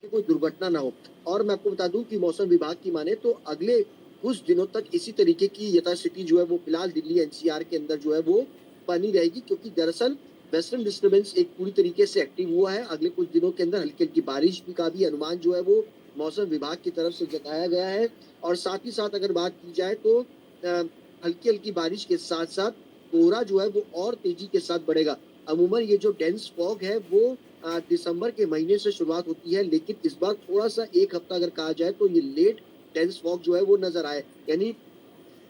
कि कोई दुर्घटना ना हो। और मैं आपको बता दूं कि मौसम विभाग की माने तो अगले कुछ दिनों तक इसी तरीके की यथास्थिति जो है वो फिलहाल दिल्ली एनसीआर के अंदर जो है वो बनी रहेगी, क्योंकि दरअसल वेस्टर्न डिस्टर्बेंस एक पूरी तरीके से एक्टिव हुआ है। अगले कुछ दिनों के अंदर हल्की हल्की बारिश भी का भी अनुमान जो है वो मौसम विभाग की तरफ से जताया गया है। और साथ ही साथ अगर बात की जाए तो हल्की हल्की बारिश के साथ साथ कोहरा जो है वो और तेजी के साथ बढ़ेगा। अमूमन ये जो डेंस फॉग है वो दिसंबर के महीने से शुरुआत होती है, लेकिन इस बार थोड़ा सा एक हफ्ता अगर कहा जाए तो ये लेट डेंस फॉग जो है वो नजर आए। यानी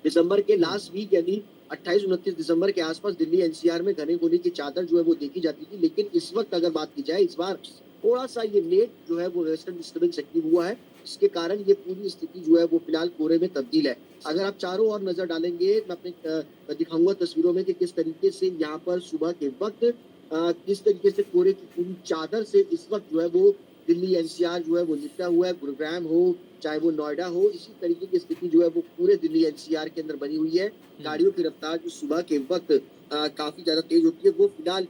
दिसंबर के लास्ट वीक यानी 28-29 दिसंबर के आसपास दिल्ली एनसीआर में घने कोहरे की चादर जो है वो देखी जाती थी, लेकिन इस वक्त अगर बात की जाए इस बार थोड़ा सा ये लेट जो है वो वेस्टर्न डिस्टर्बेंस एक्टिव हुआ है, जिसके कारण ये पूरी स्थिति जो है वो फिलहाल कोहरे में तब्दील है। अगर आप चारों ओर नजर डालेंगे, मैं अपने दिखाऊंगा तस्वीरों में कि किस तरीके से यहाँ पर सुबह के वक्त किस तरीके से कोहरे की पूरी चादर से इस वक्त जो है वो दिल्ली एनसीआर जो है वो लिपटा हुआ है। गुरुग्राम हो चाहे वो नोएडा हो, इसी तरीके की स्थिति जो है वो पूरे दिल्ली एनसीआर के अंदर बनी हुई है। गाड़ियों की रफ्तार जो सुबह के वक्त काफी ज्यादा तेज होती है, वो फिलहाल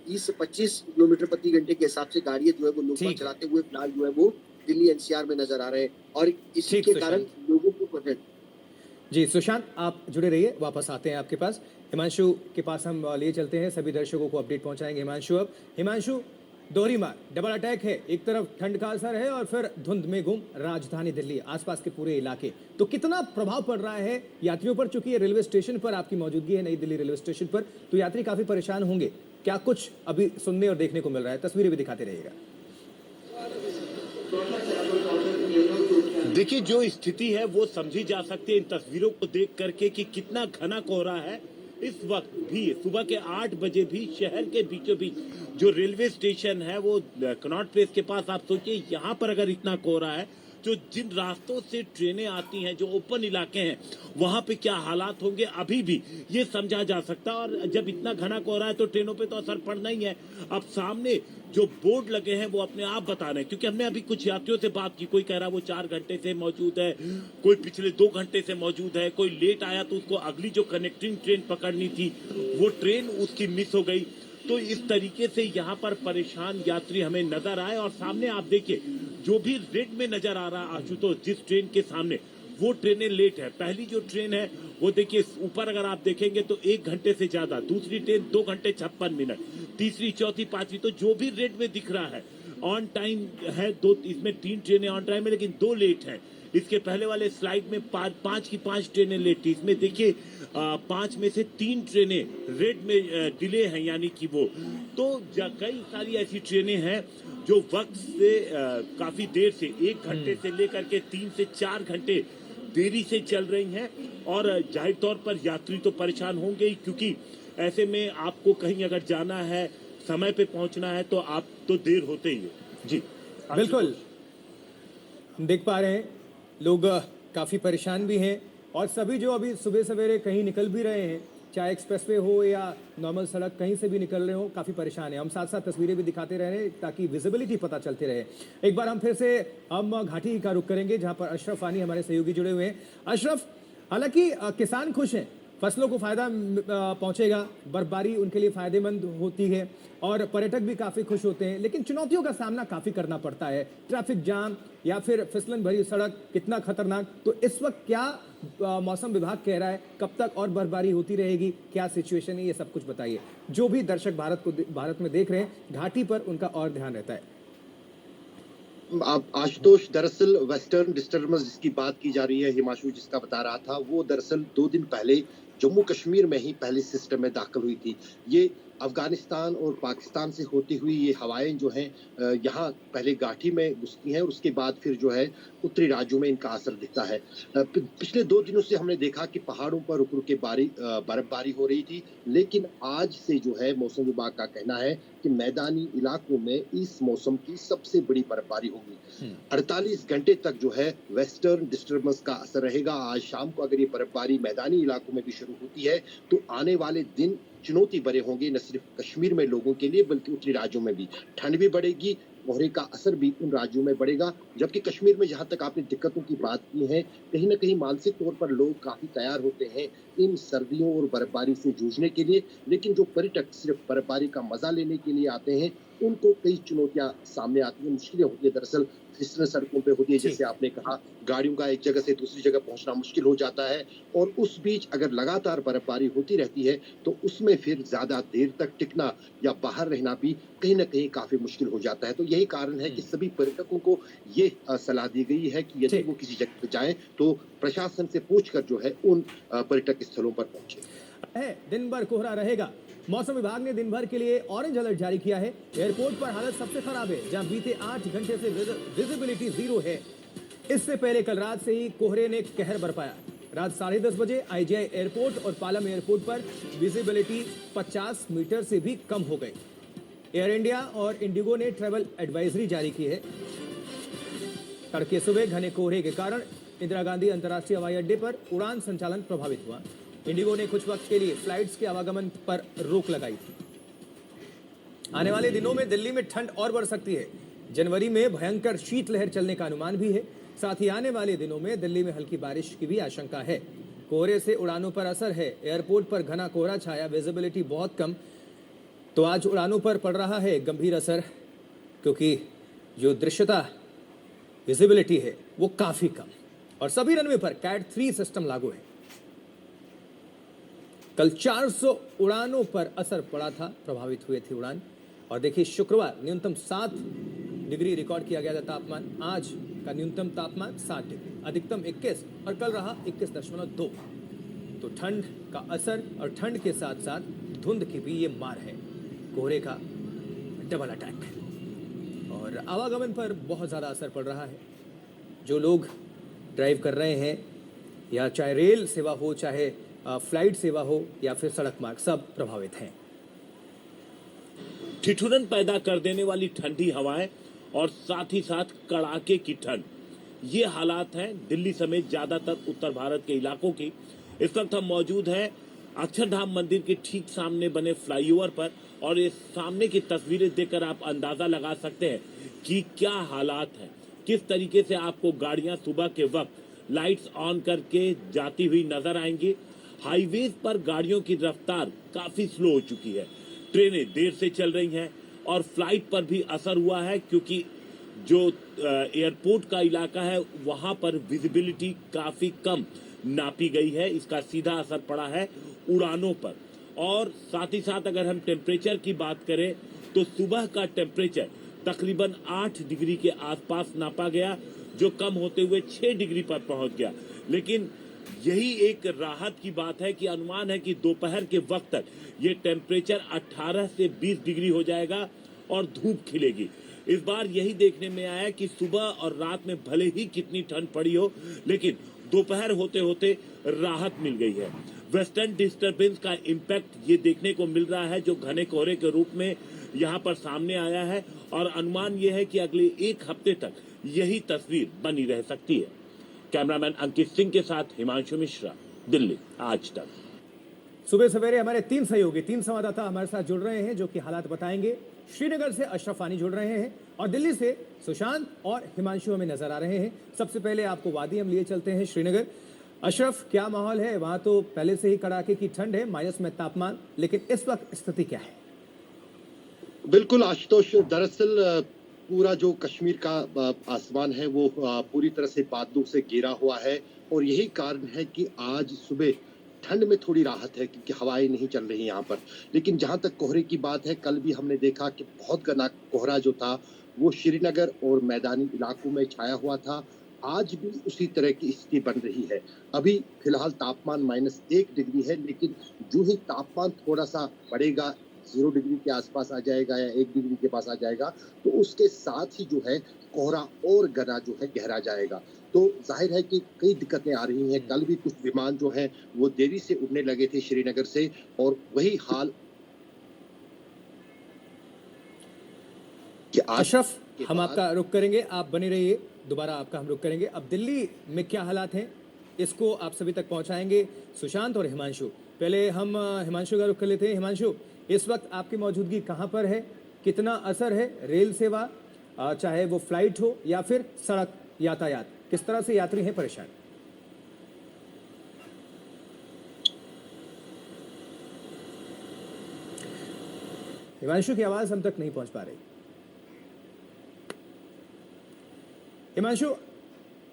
20 से 25 किलोमीटर प्रति घंटे के हिसाब से गाड़ियां जो है वो लोग ठीक है। चलाते हुए फिलहाल जो है वो दिल्ली एनसीआर में नजर आ रहे हैं, और इसी ठीक के कारण सुशांत लोगों को जी, सुशांत आप जुड़े रहिए, वापस आते हैं आपके पास। हिमांशु के पास हम लिए चलते हैं, सभी दर्शकों को अपडेट पहुंचाएंगे हिमांशु अब। हिमांशु, दोहरी मार, डबल अटैक है, एक तरफ ठंड का असर है और फिर धुंध में गुम राजधानी दिल्ली, आसपास के पूरे इलाके। तो कितना प्रभाव पड़ रहा है यात्रियों पर? चूंकि ये रेलवे स्टेशन पर आपकी मौजूदगी है, नई दिल्ली रेलवे स्टेशन पर, तो यात्री काफी परेशान होंगे। क्या कुछ अभी सुनने और देखने को मिल रहा है? तस्वीरें भी दिखाते रहिएगा। देखिए, जो स्थिति है वो समझी जा सकती है इन तस्वीरों को देख करके कि कितना घना कोहरा है। इस वक्त भी सुबह के 8 बजे भी शहर के बीचों बीच जो रेलवे स्टेशन है वो कनॉट प्लेस के पास, आप सोचिए यहाँ पर अगर इतना कोहरा है, जो जिन रास्तों से ट्रेनें आती हैं, जो ओपन इलाके हैं, वहां पे क्या हालात होंगे अभी भी ये समझा जा सकता है। और जब इतना घना कोहरा है तो ट्रेनों पे तो असर पड़ना ही है। अब सामने जो बोर्ड लगे हैं वो अपने आप बता रहे हैं, क्योंकि हमने अभी कुछ यात्रियों से बात की, कोई कह रहा है वो 4 घंटे से मौजूद है, कोई पिछले 2 घंटे से मौजूद है, कोई लेट आया तो उसको अगली जो कनेक्टिंग ट्रेन पकड़नी थी वो ट्रेन उसकी मिस हो गई। तो इस तरीके से यहाँ पर परेशान यात्री हमें नजर आए। और सामने आप देखिए, जो भी रेड में नजर आ रहा आशुतोष, जिस ट्रेन के सामने, वो ट्रेनें लेट है। पहली जो ट्रेन है वो देखिए ऊपर अगर आप देखेंगे तो 1 घंटे से ज्यादा, दूसरी ट्रेन 2 घंटे 56 मिनट, तीसरी, चौथी, पांचवी, तो जो भी रेड में दिख रहा है ऑन टाइम है। दो, इसमें 3 ट्रेनें ऑन टाइम है लेकिन 2 लेट है। इसके पहले वाले स्लाइड में 5 की 5 ट्रेनें लेट थी, इसमें देखिए 5 में से 3 ट्रेनें रेड में डिले हैं, यानी कि वो तो कई सारी ऐसी ट्रेनें हैं जो वक्त से काफी देर से 1 घंटे से लेकर के 3 से 4 घंटे देरी से चल रही हैं। और जाहिर तौर पर यात्री तो परेशान होंगे ही, क्योंकि ऐसे में आपको कहीं अगर जाना है, समय पे पहुंचना है, तो आप तो देर होते ही है। जी बिल्कुल, हम देख पा रहे हैं लोग काफ़ी परेशान भी हैं, और सभी जो अभी सुबह सवेरे कहीं निकल भी रहे हैं, चाहे एक्सप्रेसवे हो या नॉर्मल सड़क, कहीं से भी निकल रहे हो, काफ़ी परेशान है। हम साथ साथ तस्वीरें भी दिखाते रह रहे हैं ताकि विजिबिलिटी पता चलती रहे। एक बार हम फिर से घाटी का रुख करेंगे, जहां पर अशरफ आनी हमारे सहयोगी जुड़े हुए हैं। अशरफ, हालांकि किसान खुश हैं, फसलों को फायदा पहुंचेगा, बर्फबारी उनके लिए फायदेमंद होती है और पर्यटक भी काफी खुश होते हैं, लेकिन चुनौतियों का सामना काफी करना पड़ता है। ट्रैफिक जाम या फिर फिसलन भरी सड़क, कितना खतरनाक। तो इस वक्त क्या मौसम विभाग कह रहा है, कब तक और बर्फबारी होती रहेगी, क्या सिचुएशन है, ये सब कुछ बताइए। जो भी दर्शक भारत में देख रहे हैं, घाटी पर उनका और ध्यान रहता है। आशुतोष, दरअसल वेस्टर्न डिस्टर्बेंस जिसकी बात की जा रही है, हिमांशु जिसका बता रहा था, वो दरअसल 2 दिन पहले जम्मू कश्मीर में ही पहले सिस्टम में दाखिल हुई थी। ये अफगानिस्तान और पाकिस्तान से होती हुई ये हवाएं जो हैं यहाँ पहले घाटी में घुसती हैं और उसके बाद फिर जो है उत्तरी राज्यों में इनका असर दिखता है। पिछले 2 दिनों से हमने देखा कि पहाड़ों पर रुक रुक के बर्फबारी हो रही थी, लेकिन आज से जो है मौसम विभाग का कहना है कि मैदानी इलाकों में इस मौसम की सबसे बड़ी बर्फबारी होगी। 48 घंटे तक जो है वेस्टर्न डिस्टर्बेंस का असर रहेगा। आज शाम को अगर ये बर्फबारी मैदानी इलाकों में भी शुरू होती है तो आने वाले दिन चुनौती भरे होंगे, न सिर्फ कश्मीर में लोगों के लिए बल्कि उत्तरी राज्यों में भी। ठंड भी बढ़ेगी, कोहरे का असर भी उन राज्यों में बढ़ेगा, जबकि कश्मीर में जहां तक आपने दिक्कतों की बात की है, कहीं ना कहीं मानसिक तौर पर लोग काफी तैयार होते हैं इन सर्दियों और बर्फबारी से जूझने के लिए। लेकिन जो पर्यटक सिर्फ बर्फबारी का मजा लेने के लिए आते हैं, उनको कई चुनौतियां सामने आती हैं, मुश्किलें होती है। दरअसल फिसलन सड़कों पे होती है, जी। जैसे आपने कहा, गाड़ियों का एक जगह से दूसरी जगह पहुंचना मुश्किल हो जाता है, और उस बीच अगर लगातार बर्फबारी होती रहती है तो उसमें फिर ज्यादा देर तक टिकना या बाहर रहना भी कहीं ना कहीं काफी मुश्किल हो जाता है। तो यही कारण है कि सभी पर्यटकों को ये सलाह दी गई है कि यदि ठीक वो किसी जगह पे जाएं तो प्रशासन से पूछकर जो है उन पर्यटक स्थलों पर पहुंचे। है, दिन भर कोहरा रहेगा। मौसम विभाग ने दिन भर के लिए ऑरेंज अलर्ट जारी किया है। एयरपोर्ट पर हालत सबसे खराब है, जहां बीते 8 घंटे से विजिबिलिटी 0 है। इससे पहले कल रात से ही कोहरे ने कहर बरपाया। रात 10:30 बजे आईजीआई एयरपोर्ट और पालम एयरपोर्ट पर विजिबिलिटी 50 मीटर से भी कम हो गई। एयर इंडिया और इंडिगो ने ट्रैवल एडवाइजरी जारी की है। तड़के सुबह घने कोहरे के कारण इंदिरा गांधी अंतर्राष्ट्रीय हवाई अड्डे पर उड़ान संचालन प्रभावित हुआ। इंडिगो ने कुछ वक्त के लिए फ्लाइट्स के आवागमन पर रोक लगाई थी। आने वाले दिनों में दिल्ली में ठंड और बढ़ सकती है। जनवरी में भयंकर शीतलहर चलने का अनुमान भी है। साथ ही आने वाले दिनों में दिल्ली में हल्की बारिश की भी आशंका है। कोहरे से उड़ानों पर असर है। एयरपोर्ट पर घना कोहरा छाया, विजिबिलिटी बहुत कम, तो आज उड़ानों पर पड़ रहा है गंभीर असर, क्योंकि जो दृश्यता विजिबिलिटी है वो काफी कम, और सभी रनवे पर कैट 3 सिस्टम लागू है। कल 400 उड़ानों पर असर पड़ा था, प्रभावित हुए थे उड़ान। और देखिए, शुक्रवार न्यूनतम 7 डिग्री रिकॉर्ड किया गया था तापमान। आज का न्यूनतम तापमान 7 डिग्री, अधिकतम 21 और कल रहा 21.2। तो ठंड का असर और ठंड के साथ साथ धुंध की भी ये मार है, कोहरे का डबल अटैक, और आवागमन पर बहुत ज़्यादा असर पड़ रहा है। जो लोग ड्राइव कर रहे हैं, या चाहे रेल सेवा हो, चाहे फ्लाइट सेवा हो, या फिर सड़क मार्ग, सब प्रभावित हैं। ठिठुरन पैदा कर देने वाली ठंडी हवाएं और साथ ही साथ कड़ाके की ठंड, ये हालात हैं दिल्ली समेत ज्यादातर उत्तर भारत के इलाकों की। इस वक्त हम मौजूद हैं अक्षरधाम मंदिर के ठीक सामने बने फ्लाईओवर पर, और इस सामने की तस्वीरें देखकर आप अंदाजा लगा सकते हैं कि क्या हालात हैं। किस तरीके से आपको गाड़ियां सुबह के वक्त लाइट्स ऑन करके जाती हुई नजर आएंगी। हाईवेज पर गाड़ियों की रफ्तार काफी स्लो हो चुकी है, ट्रेनें देर से चल रही हैं, और फ्लाइट पर भी असर हुआ है, क्योंकि जो एयरपोर्ट का इलाका है वहां पर विजिबिलिटी काफी कम नापी गई है। इसका सीधा असर पड़ा है उड़ानों पर। और साथ ही साथ अगर हम टेम्परेचर की बात करें तो सुबह का टेम्परेचर तकरीबन 8 डिग्री के आसपास नापा गया, जो कम होते हुए 6 डिग्री पर पहुंच गया। लेकिन यही एक राहत की बात है कि अनुमान है कि दोपहर के वक्त तक ये टेम्परेचर 18 से 20 डिग्री हो जाएगा और धूप खिलेगी। इस बार यही देखने में आया कि सुबह और रात में भले ही कितनी ठंड पड़ी हो, लेकिन दोपहर होते होते राहत मिल गई है। वेस्टर्न डिस्टर्बेंस का इम्पैक्ट ये देखने को मिल रहा है, जो घने कोहरे के रूप में यहाँ पर सामने आया है, और अनुमान ये है कि अगले 1 हफ्ते तक यही तस्वीर बनी रह सकती है। कैमरामैन अंकित सिंह के साथ हिमांशु मिश्रा, दिल्ली आज तक। सुबह सवेरे हमारे 3 सहयोगी, 3 संवाददाता हमारे साथ जुड़ रहे हैं, जो कि हालात बताएंगे। श्रीनगर से अशरफ आनी जुड़ रहे हैं, और दिल्ली से सुशांत और हिमांशु हमें नजर आ रहे हैं। सबसे पहले आपको वादी हम लिए चलते हैं श्रीनगर। अशरफ, क्या माहौल है वहां? तो पहले से ही कड़ाके की ठंड है, माइनस में तापमान, लेकिन इस वक्त स्थिति क्या है? बिल्कुल आशुतोष, दरअसल पूरा जो कश्मीर का आसमान है वो पूरी तरह से बादलों से घिरा हुआ है, और यही कारण है कि आज सुबह ठंड में थोड़ी राहत है, क्योंकि हवाएं नहीं चल रही यहाँ पर। लेकिन जहाँ तक कोहरे की बात है, कल भी हमने देखा कि बहुत घना कोहरा जो था वो श्रीनगर और मैदानी इलाकों में छाया हुआ था। आज भी उसी तरह की स्थिति बन रही है। अभी फिलहाल तापमान -1 डिग्री है, लेकिन जो ही तापमान थोड़ा सा बढ़ेगा, 0 डिग्री के आसपास आ जाएगा या 1 डिग्री के पास आ जाएगा, तो उसके साथ ही जो है कोहरा और घना जो है गहरा जाएगा। तो जाहिर है कि कई दिक्कतें आ रही हैं। कल भी कुछ विमान जो हैं वो देरी से उड़ने लगे थे श्रीनगर से, और वही हाल कि आज अशरफ, के हम बाद आपका रुख करेंगे, आप बने रहिए, दोबारा आपका हम रुख करेंगे। अब दिल्ली में क्या हालात हैं, इसको आप सभी तक पहुंचाएंगे सुशांत और हिमांशु। पहले हम हिमांशु का रुख कर लेते हैं। हिमांशु, इस वक्त आपकी मौजूदगी कहाँ पर है? कितना असर है रेल सेवा, चाहे वो फ्लाइट हो या फिर सड़क यातायात, किस तरह से यात्री हैं परेशान? हिमांशु की आवाज हम तक नहीं पहुंच पा रही। हिमांशु,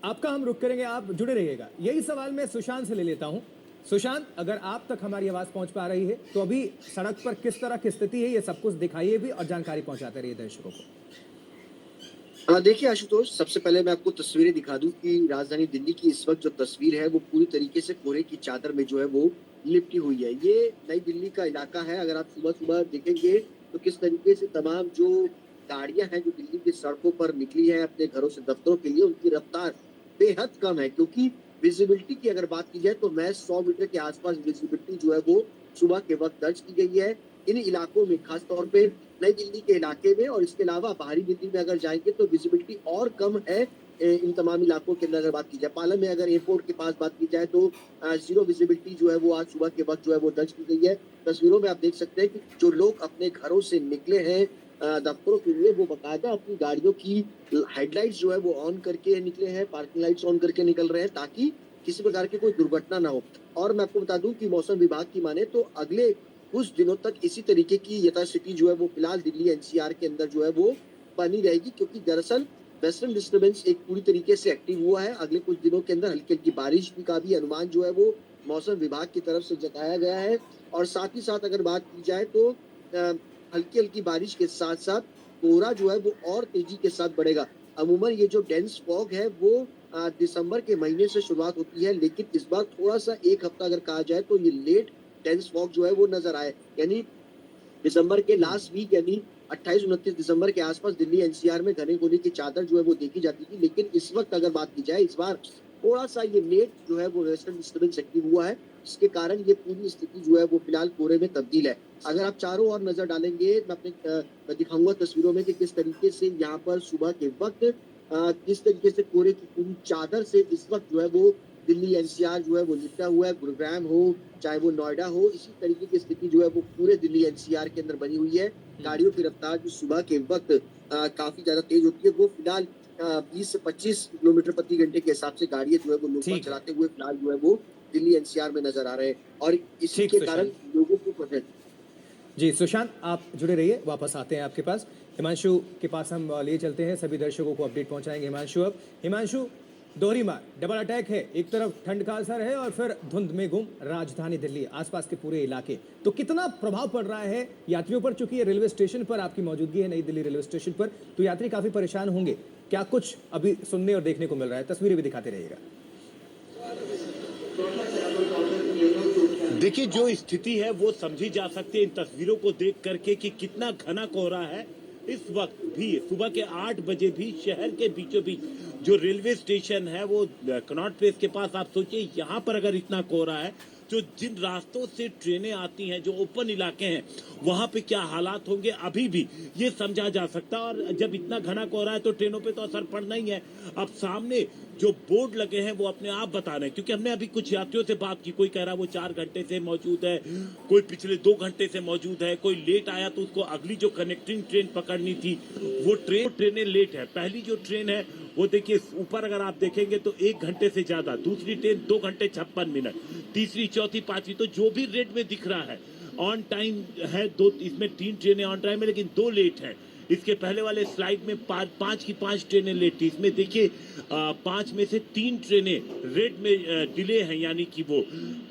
आपका हम रुक करेंगे, आप जुड़े रहिएगा। यही सवाल मैं सुशांत से ले लेता हूं। सुशांत, अगर आप तक हमारी आवाज पहुंच पा रही है तो अभी सड़क पर किस तरह की स्थिति है ये सब कुछ दिखाइए भी और जानकारी पहुंचाते रहिए दर्शकों को। देखिए आशुतोष, सबसे पहले मैं आपको तस्वीरें दिखा दूं कि राजधानी दिल्ली की इस वक्त जो तस्वीर है वो पूरी तरीके से कोहरे की चादर में जो है वो लिपटी हुई है। ये नई दिल्ली का इलाका है। अगर आप सुबह सुबह देखेंगे तो किस तरीके से तमाम जो गाड़ियां हैं जो दिल्ली की सड़कों पर निकली है अपने घरों से दफ्तरों के लिए, उनकी रफ्तार बेहद कम है, क्योंकि विजिबिलिटी की अगर बात की जाए तो मैं 100 मीटर के आसपास विजिबिलिटी जो है वो सुबह के वक्त दर्ज की गई है इन इलाकों में, खास तौर पे नई दिल्ली के इलाके में। और इसके अलावा बाहरी दिल्ली में अगर जाएंगे तो विजिबिलिटी और कम है इन तमाम इलाकों के अंदर। अगर बात की जाए पालम में, अगर एयरपोर्ट के पास बात की जाए तो जीरो विजिबिलिटी जो है वो आज सुबह के वक्त जो है वो दर्ज की गई है। तस्वीरों में आप देख सकते हैं कि जो लोग अपने घरों से निकले हैं दफ्तरों के लिए, वो बाकायदा अपनी गाड़ियों की हेडलाइट्स जो है वो ऑन करके निकले हैं, पार्किंग लाइट्स ऑन करके निकल रहे हैं ताकि किसी प्रकार की कोई दुर्घटना ना हो। और मैं आपको बता दूं कि मौसम विभाग की माने तो अगले कुछ दिनों तक इसी तरीके की यथास्थिति जो है वो फिलहाल दिल्ली एनसीआर के अंदर जो है वो बनी रहेगी, क्योंकि दरअसल वेस्टर्न डिस्टर्बेंस एक पूरी तरीके से एक्टिव हुआ है। अगले कुछ दिनों के अंदर हल्की हल्की बारिश का भी अनुमान जो है वो मौसम विभाग की तरफ से जताया गया है। और साथ ही साथ अगर बात की जाए तो हल्की हल्की बारिश के साथ साथ कोहरा जो है वो और तेजी के साथ बढ़ेगा। अमूमन ये जो डेंस फॉग है वो दिसंबर के महीने से शुरुआत होती है, लेकिन इस बार थोड़ा सा एक हफ्ता अगर कहा जाए तो ये लेट डेंस फॉग जो है वो नजर आए, यानी दिसंबर के लास्ट वीक यानी 28-29 दिसंबर के आसपास दिल्ली एनसीआर में घने कोहरे की चादर जो है वो देखी जाती थी। लेकिन इस वक्त अगर बात की जाए, इस बार थोड़ा सा ये लेट जो है वो वेस्टर्न डिस्टर्बेंस एक्टिव हुआ है, जिसके कारण ये पूरी स्थिति जो है वो फिलहाल कोहरे में तब्दील है। अगर आप चारों ओर नजर डालेंगे, मैं दिखाऊंगा तस्वीरों में कि किस तरीके से यहाँ पर सुबह के वक्त किस तरीके से कोहरे की पूरी चादर से इस वक्त जो है वो दिल्ली एनसीआर जो है वो लिपटा हुआ है। गुरुग्राम हो चाहे वो नोएडा हो, इसी तरीके की स्थिति जो है वो पूरे दिल्ली एनसीआर के अंदर बनी हुई है। गाड़ियों की रफ्तार जो सुबह के वक्त काफी ज्यादा तेज होती है, वो फिलहाल 20 से 25 किलोमीटर प्रति घंटे के हिसाब से गाड़ियां जो है वो लोग चलाते हुए फिलहाल जो है वो दिल्ली एनसीआर में नजर आ रहे हैं। और इसी के कारण लोगों को जी सुशांत, आप जुड़े रहिए, वापस आते हैं आपके पास। हिमांशु के पास हम लिए चलते हैं, सभी दर्शकों को अपडेट पहुंचाएंगे हिमांशु। अब हिमांशु, दोहरी मार, डबल अटैक है, एक तरफ ठंड का असर है और फिर धुंध में गुम राजधानी दिल्ली, आसपास के पूरे इलाके, तो कितना प्रभाव पड़ रहा है यात्रियों पर? चूंकि ये रेलवे स्टेशन पर आपकी मौजूदगी है, नई दिल्ली रेलवे स्टेशन पर, तो यात्री काफी परेशान होंगे। क्या कुछ अभी सुनने और देखने को मिल रहा है? तस्वीरें भी दिखाते रहिएगा। देखिए, जो स्थिति है वो समझी जा सकती है इन तस्वीरों को देख करके कि कितना घना कोहरा है। इस वक्त भी सुबह के 8 बजे भी शहर के बीचों बीच जो रेलवे स्टेशन है वो कनॉट प्लेस के पास, आप सोचिए यहाँ पर अगर इतना कोहरा है, जो जिन रास्तों से ट्रेनें आती हैं, जो ओपन इलाके हैं, वहां पे क्या हालात होंगे अभी भी ये समझा जा सकता है। और जब इतना घना कोहरा है तो ट्रेनों पे तो असर पड़ना ही है। अब सामने जो बोर्ड लगे हैं वो अपने आप बता रहे हैं, क्योंकि हमने अभी कुछ यात्रियों से बात की, कोई कह रहा है वो 4 घंटे से मौजूद है, कोई पिछले 2 घंटे से मौजूद है, कोई लेट आया तो उसको अगली जो कनेक्टिंग ट्रेन पकड़नी थी वो ट्रेनें लेट है। पहली जो ट्रेन है वो देखिए ऊपर अगर आप देखेंगे तो 1 घंटे से ज्यादा, दूसरी ट्रेन 2 घंटे 56 मिनट, तीसरी चौथी पांचवी, तो जो भी रेट में दिख रहा है ऑन टाइम है। इसमें 3 ट्रेनें ऑन टाइम है लेकिन 2 लेट है। इसके पहले वाले स्लाइड में 5 की 5 ट्रेनें लेट थी, इसमें देखिए 5 में से 3 ट्रेनें रेड में डिले हैं, यानी कि वो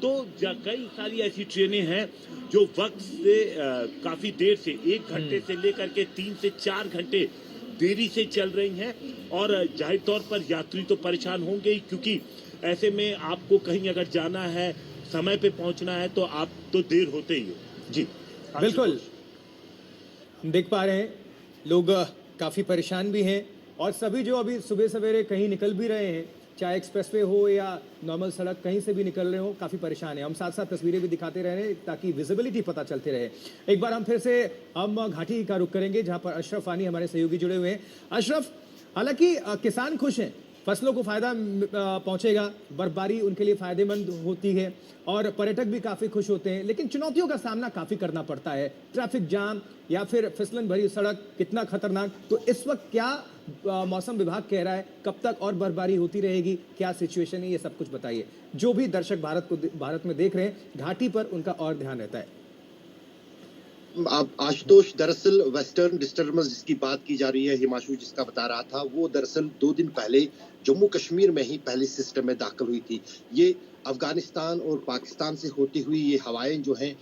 तो कई सारी ऐसी ट्रेनें हैं जो वक्त से काफी देर से 1 घंटे से लेकर के 3 से 4 घंटे देरी से चल रही हैं। और जाहिर तौर पर यात्री तो परेशान होंगे ही, क्योंकि ऐसे में आपको कहीं अगर जाना है, समय पे पहुंचना है, तो आप तो देर होते ही हो। जी बिल्कुल, हम देख पा रहे हैं लोग काफ़ी परेशान भी हैं और सभी जो अभी सुबह सवेरे कहीं निकल भी रहे हैं, चाहे एक्सप्रेसवे हो या नॉर्मल सड़क, कहीं से भी निकल रहे हो, काफ़ी परेशान है। हम साथ साथ तस्वीरें भी दिखाते रह रहे हैं ताकि विजिबिलिटी पता चलते रहे। एक बार हम फिर से घाटी का रुख करेंगे जहां पर अशरफ फानी हमारे सहयोगी जुड़े हुए हैं। अशरफ, हालांकि किसान खुश हैं, फसलों को फायदा पहुंचेगा, बर्फबारी उनके लिए फायदेमंद होती है और पर्यटक भी काफ़ी खुश होते हैं, लेकिन चुनौतियों का सामना काफ़ी करना पड़ता है। ट्रैफिक जाम या फिर फिसलन भरी सड़क, कितना खतरनाक। तो इस वक्त क्या मौसम विभाग कह रहा है, कब तक और बर्फबारी होती रहेगी, क्या सिचुएशन है, ये सब कुछ बताइए। जो भी दर्शक भारत में देख रहे हैं, घाटी पर उनका और ध्यान रहता है। अब आशुतोष, दरअसल वेस्टर्न डिस्टर्बेंस जिसकी बात की जा रही है, हिमांशु जिसका बता रहा था, वो दरअसल 2 दिन पहले जम्मू कश्मीर में ही पहले सिस्टम में दाखिल हुई थी। ये अफगानिस्तान और पाकिस्तान से होती हुई ये हवाएं जो हैं